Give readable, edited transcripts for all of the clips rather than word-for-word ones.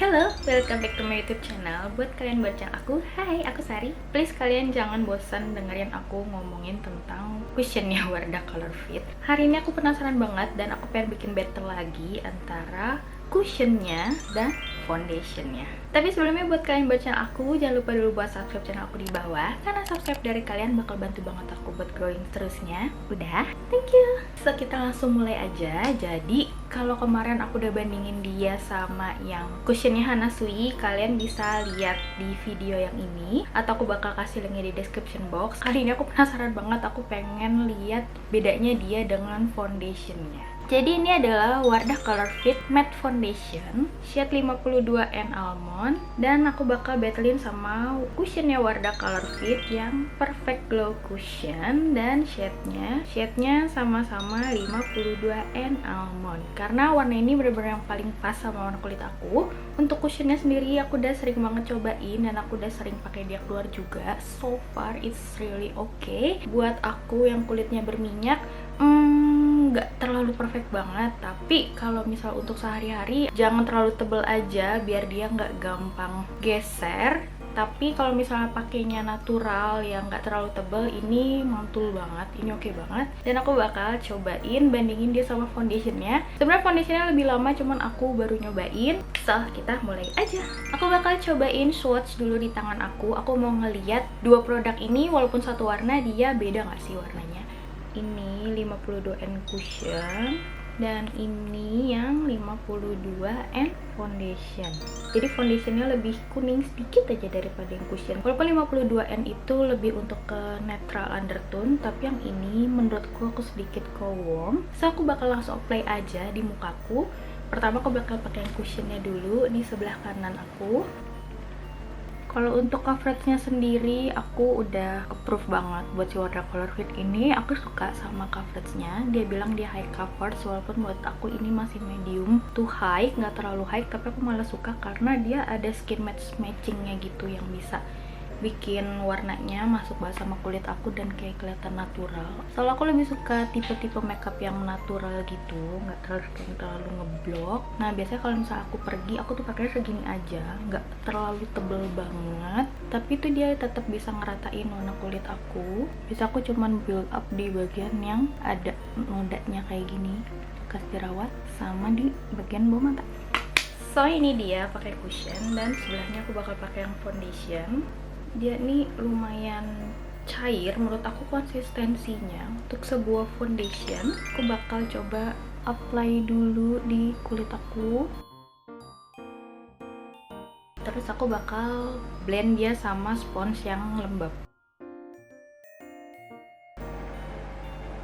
Hello, welcome back to my YouTube channel. Buat kalian baca aku, hai, aku Sari. Please kalian jangan bosan dengerin aku ngomongin tentang cushionnya Wardah Color Fit. Hari ini aku penasaran banget dan aku pengen bikin battle lagi antara cushionnya dan foundationnya. Tapi sebelumnya buat kalian baca aku, jangan lupa dulu buat subscribe channel aku di bawah, karena subscribe dari kalian bakal bantu banget aku buat growing terusnya. Udah, thank you. So kita langsung mulai aja. Jadi kalau kemarin aku udah bandingin dia sama yang cushionnya Hana Sui, kalian bisa lihat di video yang ini, atau aku bakal kasih linknya di description box. Kali ini aku penasaran banget, aku pengen lihat bedanya dia dengan foundationnya. Jadi ini adalah Wardah Color Fit Matte Foundation shade 52N Almond, dan aku bakal battlein sama cushionnya Wardah Color Fit yang Perfect Glow Cushion, dan shade-nya sama-sama 52N Almond. Karena warna ini bener-bener yang paling pas sama warna kulit aku. Untuk cushionnya sendiri aku udah sering banget cobain dan aku udah sering pakai dia keluar juga. So far it's really okay. Buat aku yang kulitnya berminyak, nggak terlalu perfect banget, tapi kalau misal untuk sehari-hari jangan terlalu tebel aja biar dia nggak gampang geser. Tapi kalau misalnya pakainya natural yang nggak terlalu tebel, ini mantul banget, ini oke banget. Dan aku bakal cobain bandingin dia sama foundationnya. Sebenarnya foundationnya lebih lama, cuman aku baru nyobain. So kita mulai aja. Aku bakal cobain swatch dulu di tangan aku. Aku mau ngeliat dua produk ini walaupun satu warna, dia beda nggak sih warnanya. Ini 52N Cushion dan ini yang 52N Foundation. Jadi foundationnya lebih kuning sedikit aja daripada yang cushion. Walaupun 52N itu lebih untuk ke neutral undertone, tapi yang ini menurutku aku sedikit ke warm. So aku bakal langsung apply aja di mukaku. Pertama aku bakal pakai yang cushionnya dulu di sebelah kanan aku. Kalau untuk coveragenya sendiri, aku udah approve banget buat si Wardah Color Fit ini. Aku suka sama coveragenya. Dia bilang dia high coverage, walaupun buat aku ini masih medium to high, nggak terlalu high. Tapi aku malah suka karena dia ada skin matchingnya gitu yang bisa bikin warnanya masuk banget sama kulit aku dan kayak kelihatan natural. Soalnya aku lebih suka tipe-tipe makeup yang natural gitu, nggak terlalu ngeblok. Nah biasanya kalau misalnya aku pergi, aku tuh pakainya segini aja, nggak terlalu tebel banget, tapi tuh dia tetap bisa ngeratain warna kulit aku. Bisa aku cuman build up di bagian yang ada nodanya kayak gini, kasih rawat, sama di bagian bawah mata. So ini dia pakai cushion, dan sebelahnya aku bakal pakai yang foundation. Dia nih lumayan cair menurut aku konsistensinya. Untuk sebuah foundation, aku bakal coba apply dulu di kulit aku. Terus aku bakal blend dia sama spons yang lembab.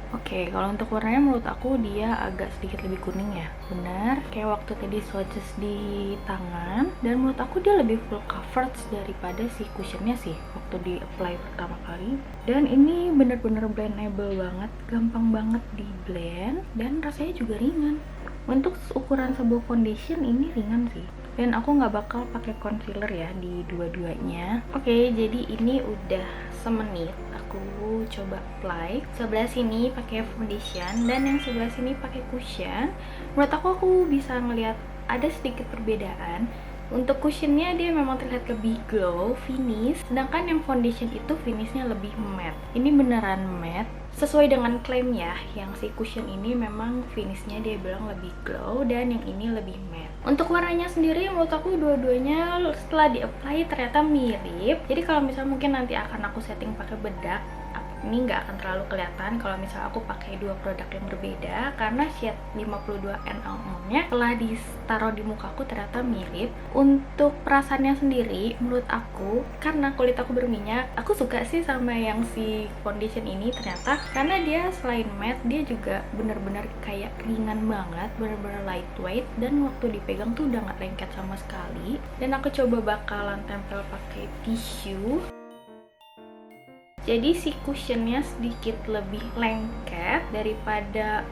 Oke, kalau untuk warnanya menurut aku dia agak sedikit lebih kuning ya. Benar, kayak waktu tadi swatches di tangan. Dan menurut aku dia lebih full coverage daripada si cushionnya sih waktu di apply pertama kali. Dan ini bener-bener blendable banget, gampang banget di blend, dan rasanya juga ringan. Untuk ukuran sebuah foundation ini ringan sih. Dan aku nggak bakal pakai concealer ya di dua-duanya. Oke, jadi ini udah semenit aku coba apply. Sebelah sini pakai foundation dan yang sebelah sini pakai cushion. Menurut aku bisa ngelihat ada sedikit perbedaan. Untuk cushionnya dia memang terlihat lebih glow, finish, sedangkan yang foundation itu finishnya lebih matte. Ini beneran matte, sesuai dengan klaim ya, yang si cushion ini memang finishnya dia bilang lebih glow dan yang ini lebih matte. Untuk warnanya sendiri menurut aku dua-duanya setelah di-apply ternyata mirip. Jadi kalau misalnya mungkin nanti akan aku setting pakai bedak, ini nggak akan terlalu kelihatan kalau misalnya aku pakai dua produk yang berbeda, karena shade 52N Almondnya telah ditaruh di mukaku ternyata mirip. Untuk perasaannya sendiri menurut aku, karena kulit aku berminyak, aku suka sih sama yang si foundation ini ternyata, karena dia selain matte dia juga bener-bener kayak ringan banget, bener-bener lightweight, dan waktu dipegang tuh udah nggak lengket sama sekali. Dan aku coba bakalan tempel pakai tisu. Jadi si cushionnya sedikit lebih lengket daripada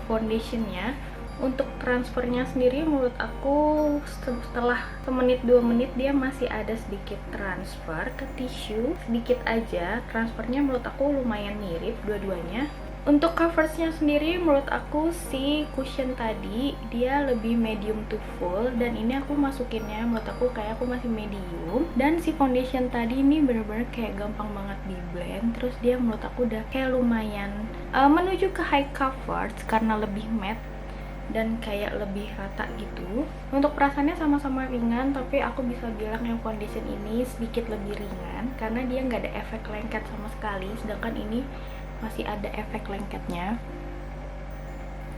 foundationnya. Untuk transfernya sendiri menurut aku setelah semenit 2 menit dia masih ada sedikit transfer ke tisu, sedikit aja. Transfernya menurut aku lumayan mirip dua-duanya. Untuk coveragenya sendiri menurut aku si cushion tadi dia lebih medium to full, dan ini aku masukinnya menurut aku kayak aku masih medium. Dan si foundation tadi ini bener-bener kayak gampang banget di blend, terus dia menurut aku udah kayak lumayan menuju ke high coverage karena lebih matte dan kayak lebih rata gitu. Untuk perasaannya sama-sama ringan, tapi aku bisa bilang yang foundation ini sedikit lebih ringan karena dia nggak ada efek lengket sama sekali, sedangkan ini masih ada efek lengketnya.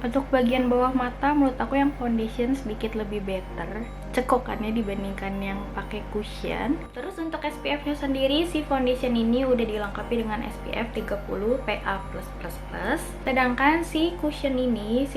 Untuk bagian bawah mata menurut aku yang foundation sedikit lebih better cekokannya dibandingkan yang pakai cushion. Terus untuk SPF-nya sendiri, si foundation ini udah dilengkapi dengan SPF 30 PA+++. Sedangkan si cushion ini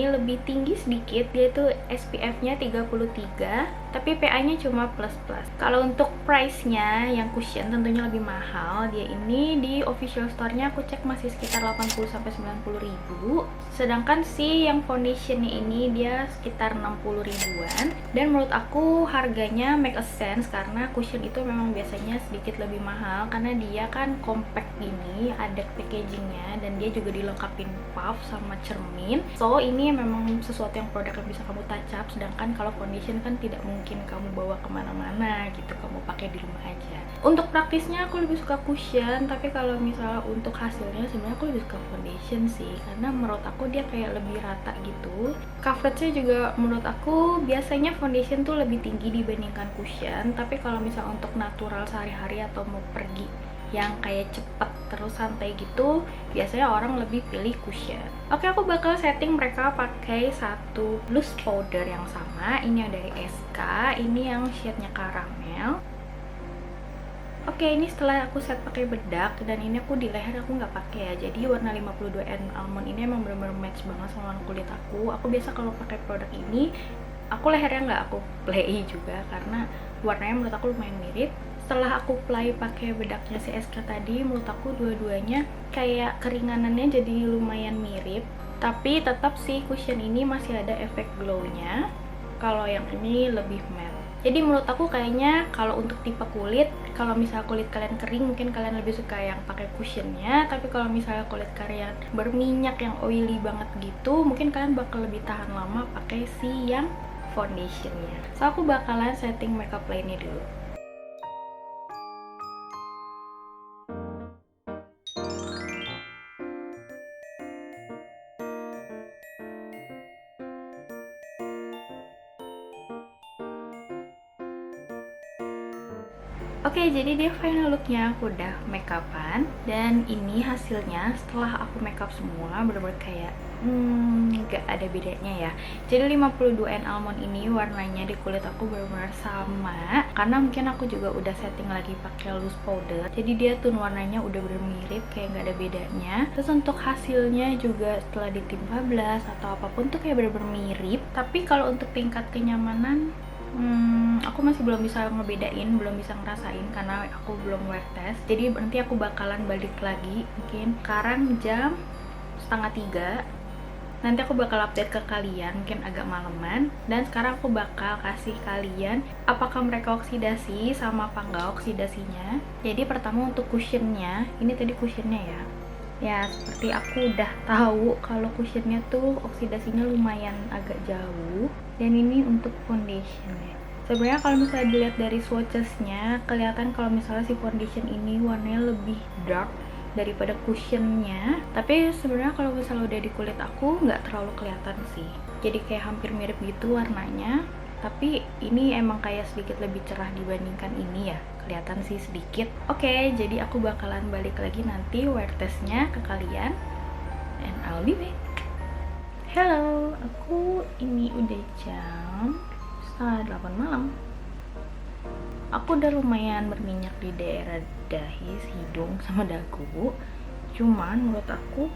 lebih tinggi sedikit, dia itu SPF-nya 33, tapi PA-nya cuma plus++. Kalau untuk price-nya yang cushion tentunya lebih mahal. Dia ini di official store-nya aku cek masih sekitar 80-90 ribu. Sedangkan si yang foundation-nya ini dia sekitar 60 ribuan. Dan menurut aku harganya make a sense karena cushion itu memang biasanya sedikit lebih mahal karena dia kan compact gini, ada packagingnya, dan dia juga dilengkapin puff sama cermin. So ini memang sesuatu yang produk yang bisa kamu touch up, sedangkan kalau foundation kan tidak mungkin kamu bawa kemana-mana gitu, kamu pakai di rumah aja. Untuk praktisnya aku lebih suka cushion, tapi kalau misalnya untuk hasilnya sebenarnya aku lebih suka foundation sih, karena menurut aku dia kayak lebih rata gitu. Coveragenya juga menurut aku biasanya foundation tuh lebih tinggi dibandingkan cushion, tapi kalau misalnya untuk natural sehari-hari atau mau pergi yang kayak cepet terus santai gitu, biasanya orang lebih pilih cushion. Oke, aku bakal setting mereka pakai satu loose powder yang sama. Ini yang dari SK, ini yang shade-nya karamel. Oke, ini setelah aku set pakai bedak, dan ini aku di leher aku nggak pakai ya. Jadi warna 52N almond ini emang bener-bener match banget sama warna kulit aku. Aku biasa kalau pakai produk ini, aku lehernya nggak aku play juga karena warnanya menurut aku lumayan mirip. Setelah aku play pakai bedaknya si SK tadi, menurut aku dua-duanya kayak keringanannya jadi lumayan mirip, tapi tetap si cushion ini masih ada efek glow-nya. Kalau yang ini lebih matte. Jadi menurut aku kayaknya kalau untuk tipe kulit, kalau misalnya kulit kalian kering mungkin kalian lebih suka yang pakai cushionnya, tapi kalau misalnya kulit kalian berminyak yang oily banget gitu, mungkin kalian bakal lebih tahan lama pakai si yang foundationnya. So aku bakalan setting makeup lainnya dulu. Oke, jadi dia final looknya aku udah make upan, dan ini hasilnya setelah aku make up semua bener-bener kayak nggak ada bedanya ya. Jadi 52N almond ini warnanya di kulit aku bener-bener sama karena mungkin aku juga udah setting lagi pakai loose powder, jadi dia tone warnanya udah bener mirip, kayak nggak ada bedanya. Terus untuk hasilnya juga setelah ditimpa blush atau apapun tuh kayak bener-bener mirip, tapi kalau untuk tingkat kenyamanan aku masih belum bisa ngebedain, belum bisa ngerasain karena aku belum wear test. Jadi nanti aku bakalan balik lagi mungkin sekarang jam 2:30. Nanti aku bakal update ke kalian mungkin agak maleman, dan sekarang aku bakal kasih kalian apakah mereka oksidasi sama apa enggak oksidasinya. Jadi pertama untuk cushionnya, ini tadi cushionnya ya. Ya, seperti aku udah tahu kalau cushionnya tuh oksidasinya lumayan agak jauh. Dan ini untuk foundationnya. Sebenarnya kalau misalnya dilihat dari swatchesnya, kelihatan kalau misalnya si foundation ini warnanya lebih dark daripada cushionnya. Tapi sebenarnya kalau misalnya udah di kulit aku nggak terlalu kelihatan sih. Jadi kayak hampir mirip gitu warnanya. Tapi ini emang kayak sedikit lebih cerah dibandingkan ini ya, kelihatan sih sedikit. Oke, jadi aku bakalan balik lagi nanti wear testnya ke kalian, and I'll be back. Hello, aku ini udah jam 7:30 malam. Aku udah lumayan berminyak di daerah dahi, hidung, sama dagu. Cuman menurut aku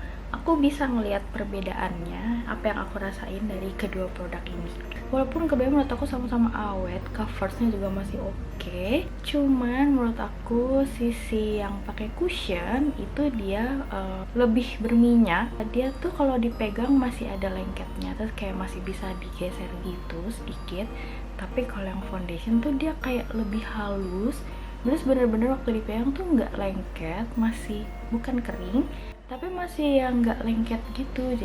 bisa ngelihat perbedaannya, apa yang aku rasain dari kedua produk ini. Walaupun keduanya menurut aku sama-sama awet, coveragenya juga masih oke. Cuman menurut aku sisi yang pakai cushion itu dia lebih berminyak. Dia tuh kalau dipegang masih ada lengketnya, terus kayak masih bisa digeser gitu sedikit. Tapi kalau yang foundation tuh dia kayak lebih halus, terus bener-bener waktu dipegang tuh nggak lengket, masih bukan kering, tapi masih yang nggak lengket gitu.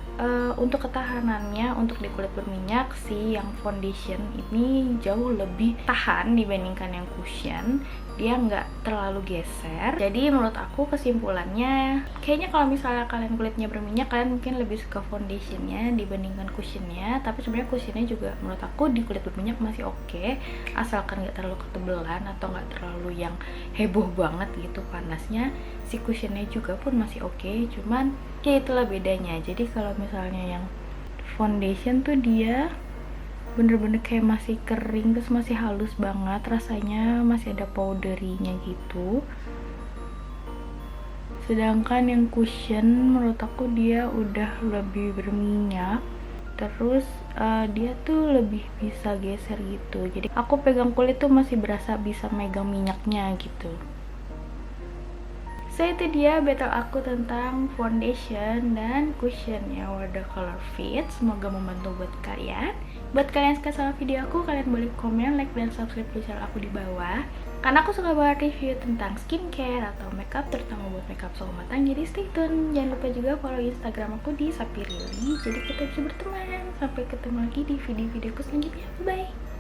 Untuk ketahanannya, untuk di kulit berminyak sih yang foundation ini jauh lebih tahan dibandingkan yang cushion. Dia nggak terlalu geser. Jadi menurut aku kesimpulannya, kayaknya kalau misalnya kalian kulitnya berminyak, kalian mungkin lebih suka foundationnya dibandingkan cushionnya. Tapi sebenarnya cushionnya juga menurut aku di kulit berminyak masih oke, asalkan nggak terlalu ketebelan atau nggak terlalu yang heboh banget gitu panasnya. Si cushionnya juga pun masih oke, cuman ya itulah bedanya. Jadi kalau misalnya yang foundation tuh dia bener-bener kayak masih kering, terus masih halus banget rasanya, masih ada powderinya gitu. Sedangkan yang cushion menurut aku dia udah lebih berminyak, terus dia tuh lebih bisa geser gitu. Jadi aku pegang kulit tuh masih berasa bisa megang minyaknya gitu. So itu dia battle aku tentang foundation dan cushionnya Wardah Color Fit. Semoga membantu buat kalian. Buat kalian yang suka sama video aku, kalian boleh komen, like, dan subscribe di channel aku di bawah. Karena aku suka banget review tentang skincare atau makeup, terutama buat makeup soal matang. Jadi stay tune. Jangan lupa juga follow Instagram aku di Sapirili. Jadi kita bisa berteman. Sampai ketemu lagi di video-videoku selanjutnya. Bye!